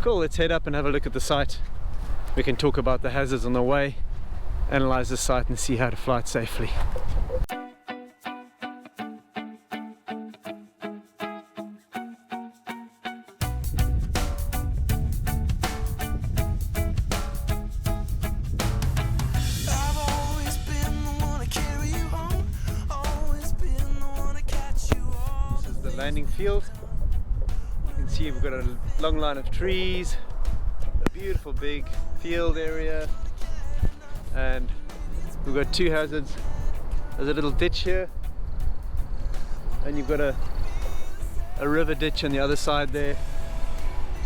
Cool, let's head up and have a look at the site. We can talk about the hazards on the way, analyze the site and see how to fly it safely. This is the landing field. You can see we've got a long line of trees, a beautiful big field area, and we've got two hazards. There's a little ditch here, and you've got a river ditch on the other side there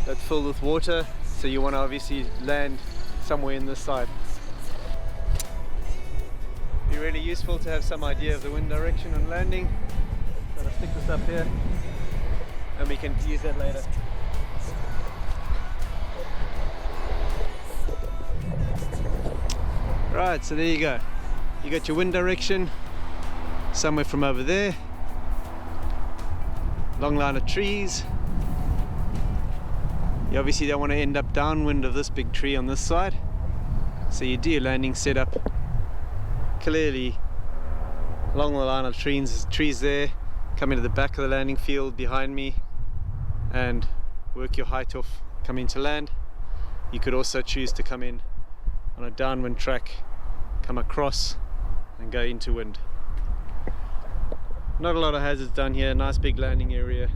that's filled with water, so you want to obviously land somewhere in this side. It'd be really useful to have some idea of the wind direction on landing. So I'll stick this up here and we can use that later. Right, so there you go. You got your wind direction somewhere from over there. Long line of trees. You obviously don't want to end up downwind of this big tree on this side. So you do your landing setup clearly along the line of trees there. Come into the back of the landing field behind me and work your height off coming to land. You could also choose to come in on a downwind track, come across and go into wind. Not a lot of hazards done here, nice big landing area,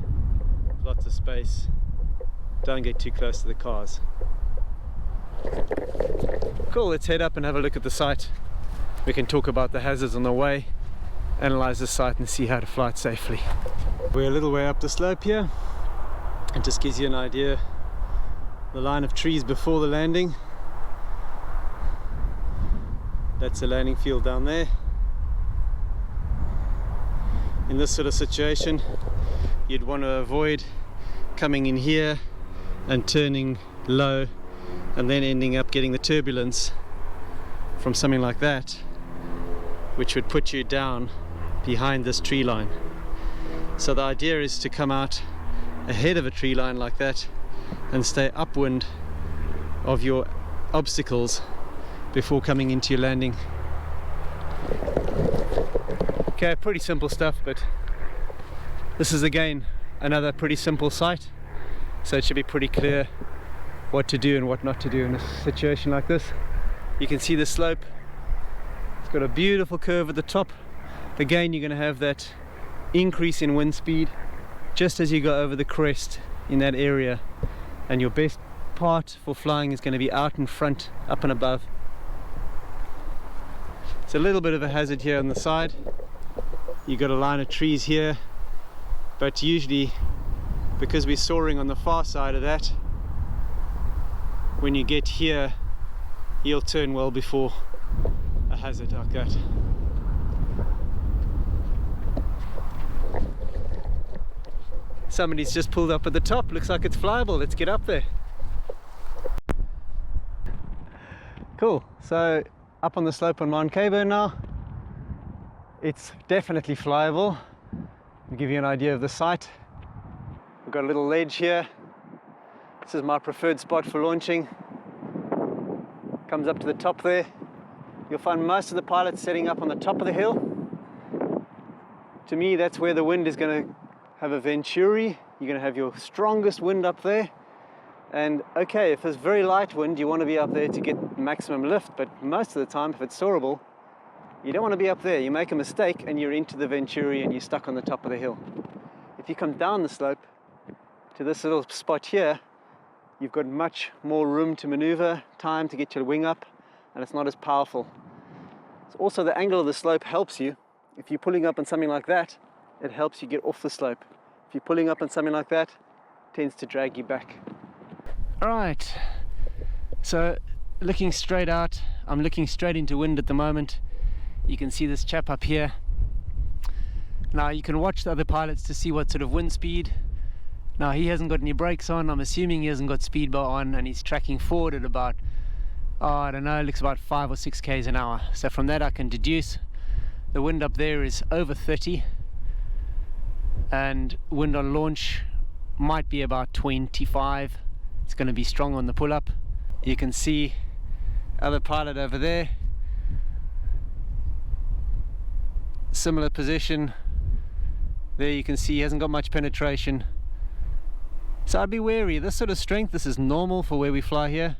lots of space. Don't get too close to the cars. Cool, let's head up and have a look at the site. We can talk about the hazards on the way, analyze the site and see how to fly it safely. We're a little way up the slope here. It just gives you an idea. The line of trees before the landing. That's the landing field down there. In this sort of situation, you'd want to avoid coming in here and turning low and then ending up getting the turbulence from something like that, which would put you down behind this tree line. So the idea is to come out ahead of a tree line like that and stay upwind of your obstacles before coming into your landing. Okay, pretty simple stuff, but this is again another pretty simple site, so it should be pretty clear what to do and what not to do in a situation like this. You can see the slope. It's got a beautiful curve at the top. Again, you're going to have that increase in wind speed just as you go over the crest in that area, and your best part for flying is going to be out in front, up and above. It's a little bit of a hazard here on the side. You've got a line of trees here, but usually because we're soaring on the far side of that, when you get here you'll turn well before a hazard like that. Somebody's just pulled up at the top, looks like it's flyable. Let's get up there. Cool, so up on the slope on Mount Caburn now. It's definitely flyable. I'll give you an idea of the site. We've got a little ledge here. This is my preferred spot for launching. Comes up to the top there. You'll find most of the pilots setting up on the top of the hill. To me, that's where the wind is going to have a venturi. You're going to have your strongest wind up there. And okay, if there's very light wind, you want to be up there to get maximum lift, but most of the time, if it's soarable, you don't want to be up there. You make a mistake and you're into the venturi and you're stuck on the top of the hill. If you come down the slope to this little spot here, you've got much more room to maneuver, time to get your wing up, and it's not as powerful. So also the angle of the slope helps you. If you're pulling up on something like that, it helps you get off the slope. If you're pulling up on something like that, it tends to drag you back. All right, so looking straight out, I'm looking straight into wind at the moment. You can see this chap up here. Now you can watch the other pilots to see what sort of wind speed. Now he hasn't got any brakes on. I'm assuming he hasn't got speed bar on, and he's tracking forward at about, I don't know, it looks about 5 or 6 k's an hour. So from that I can deduce the wind up there is over 30, and wind on launch might be about 25 It's going to be strong on the pull-up. You can see other pilot over there, similar position. There you can see he hasn't got much penetration. So I'd be wary. This sort of strength, this is normal for where we fly here,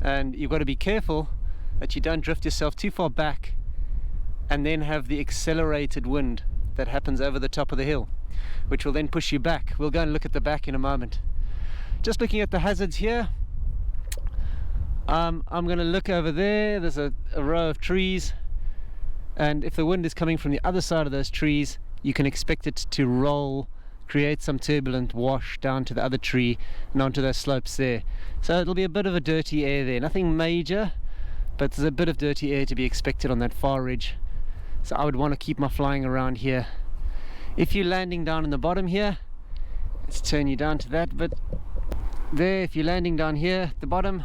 and you've got to be careful that you don't drift yourself too far back and then have the accelerated wind that happens over the top of the hill, which will then push you back. We'll go and look at the back in a moment. Just looking at the hazards here, I'm going to look over there. There's a row of trees, and if the wind is coming from the other side of those trees, you can expect it to roll, create some turbulent wash down to the other tree and onto those slopes there. So it'll be a bit of a dirty air there, nothing major, but there's a bit of dirty air to be expected on that far ridge. So I would want to keep my flying around here. If you're landing down in the bottom here, let's turn you down to that bit there. If you're landing down here at the bottom,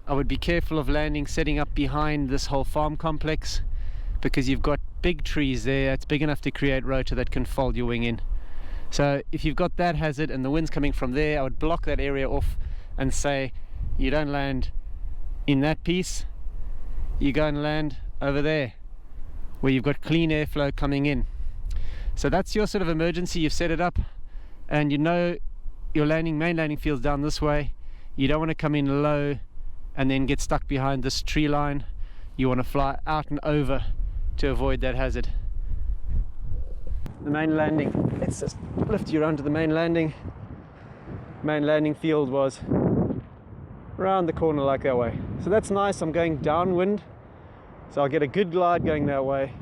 I would be careful of landing, setting up behind this whole farm complex, because you've got big trees there. It's big enough to create rotor that can fold your wing in. So if you've got that hazard and the wind's coming from there, I would block that area off and say you don't land in that piece, you go and land over there where you've got clean airflow coming in. So that's your sort of emergency. You've set it up and you know your main landing field's down this way. You don't want to come in low and then get stuck behind this tree line. You want to fly out and over to avoid that hazard. The main landing, let's just lift you around to the main landing. Main landing field was around the corner like that way. So that's nice. I'm going downwind, so I'll get a good glide going that way.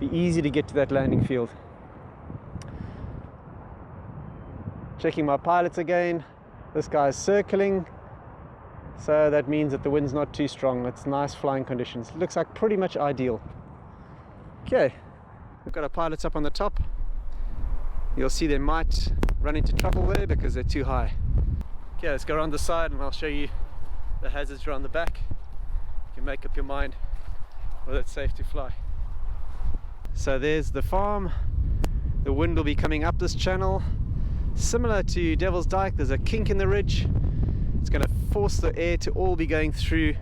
Be easy to get to that landing field. Checking my pilots again. This guy's circling, so that means that the wind's not too strong. It's nice flying conditions. It looks like pretty much ideal. Okay, we've got our pilots up on the top. You'll see they might run into trouble there because they're too high. Okay, let's go around the side and I'll show you the hazards around the back. You can make up your mind whether it's safe to fly. So there's the farm. The wind will be coming up this channel. Similar to Devil's Dyke, there's a kink in the ridge. It's going to force the air to all be going through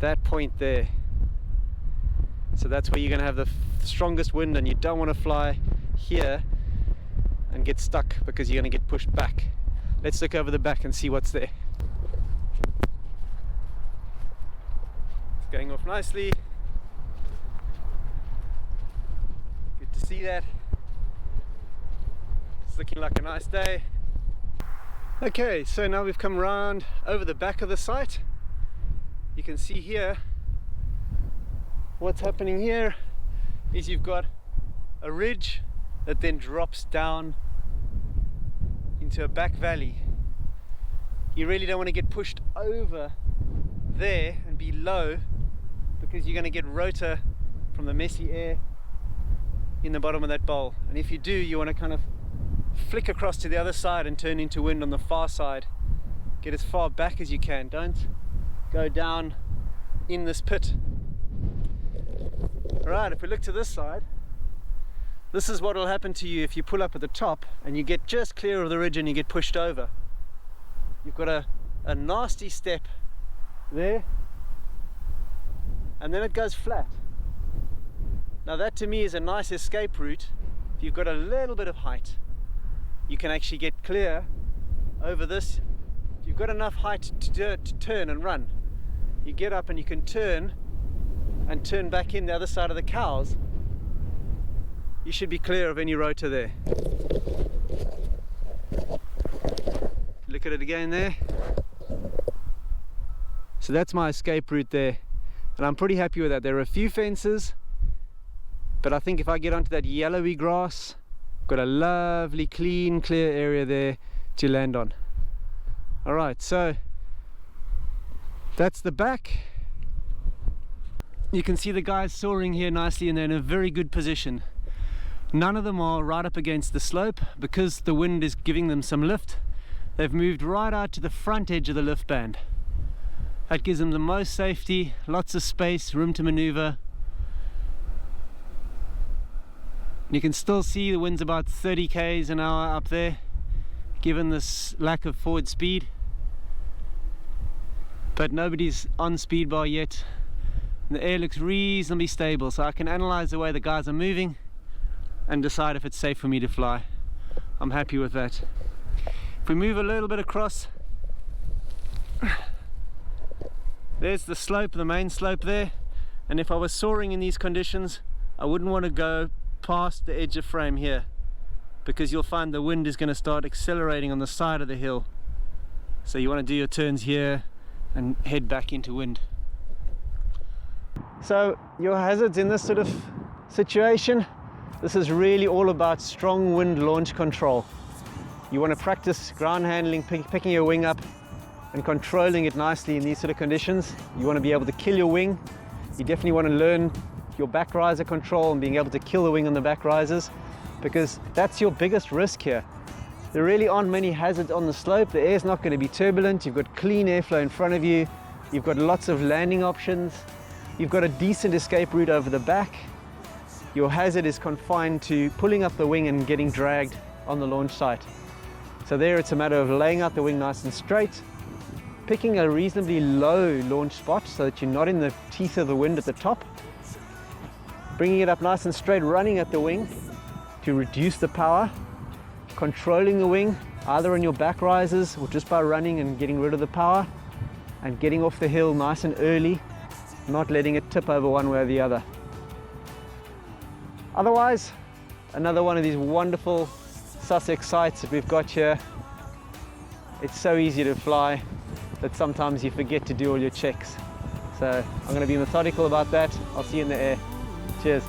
that point there. So that's where you're going to have the strongest wind, and you don't want to fly here and get stuck because you're going to get pushed back. Let's look over the back and see what's there. It's going off nicely. Good to see that. It's looking like a nice day. Okay, so now we've come around over the back of the site. You can see here what's happening here is you've got a ridge that then drops down into a back valley. You really don't want to get pushed over there and be low, because you're going to get rotor from the messy air in the bottom of that bowl. And if you do, you want to kind of flick across to the other side and turn into wind on the far side. Get as far back as you can. Don't go down in this pit. Alright, if we look to this side, this is what will happen to you if you pull up at the top and you get just clear of the ridge and you get pushed over. You've got a nasty step there, and then it goes flat. Now that to me is a nice escape route. If you've got a little bit of height, you can actually get clear over this. If you've got enough height to turn and run, you get up and you can turn and turn back in the other side of the cows. You should be clear of any rotor there. Look at it again there. So that's my escape route there, and I'm pretty happy with that. There are a few fences, but I think if I get onto that yellowy grass, I've got a lovely clean clear area there to land on. Alright, so that's the back. You can see the guys soaring here nicely, and they're in a very good position. None of them are right up against the slope because the wind is giving them some lift. They've moved right out to the front edge of the lift band. That gives them the most safety, lots of space, room to maneuver. You can still see the wind's about 30 k's an hour up there. given this lack of forward speed, but nobody's on speed bar yet. The air looks reasonably stable, so I can analyze the way the guys are moving and decide if it's safe for me to fly. I'm happy with that. If we move a little bit across, there's the slope, the main slope there, and if I was soaring in these conditions, I wouldn't want to go past the edge of frame here, because you'll find the wind is going to start accelerating on the side of the hill. So you want to do your turns here and head back into wind. So your hazards in this sort of situation, this is really all about strong wind launch control. You want to practice ground handling, picking your wing up and controlling it nicely in these sort of conditions. You want to be able to kill your wing. You definitely want to learn your back riser control and being able to kill the wing on the back risers, because that's your biggest risk here. There really aren't many hazards on the slope. The air's not going to be turbulent. You've got clean airflow in front of you. You've got lots of landing options. You've got a decent escape route over the back. Your hazard is confined to pulling up the wing and getting dragged on the launch site. So there it's a matter of laying out the wing nice and straight, picking a reasonably low launch spot so that you're not in the teeth of the wind at the top, bringing it up nice and straight, running at the wing to reduce the power, controlling the wing either on your back risers or just by running and getting rid of the power, and getting off the hill nice and early, not letting it tip over one way or the other. Otherwise, another one of these wonderful Sussex sites that we've got here. It's so easy to fly that sometimes you forget to do all your checks. So I'm going to be methodical about that. I'll see you in the air. Cheers.